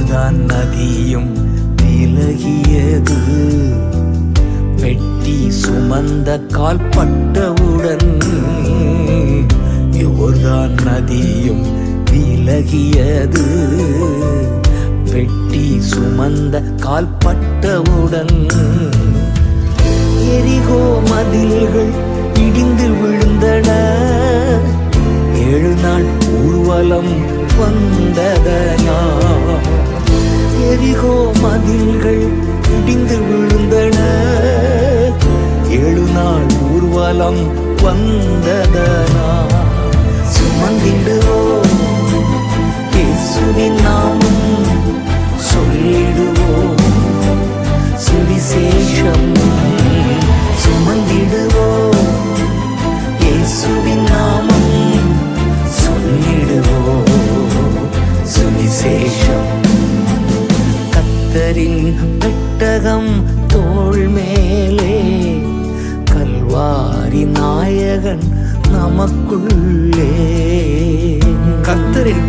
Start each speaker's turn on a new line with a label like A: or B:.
A: யோர்தான் நதியும் விலகியது, பெட்டி சுமந்த கால் பட்டவுடன். யோர்தான் நதியும் விலகியது, பெட்டி சுமந்த கால் பட்டவுடன். எரிகோ மதில்கள் இடிந்து விழுந்தன, 7 நாள் ஊர்வலம் வந்ததனால். எரிகோ மதில்கள் இடிந்து விழுந்தன, 7 நாள் ஊர்வலம் வந்ததனால். சுமந்திடுவோம் இயேசுவின் நாமம், சொல்லிடுவோம் சுவிசேஷம். சுமந்திடுவோம் இயேசுவின் நாமம், சொல்லிடுவோம் சுவிசேஷம். கர்த்தரின் பெட்டகம் தோள் மேலே, கல்வாரி நாயகன் நமக்குள்ளே. கர்த்தரின்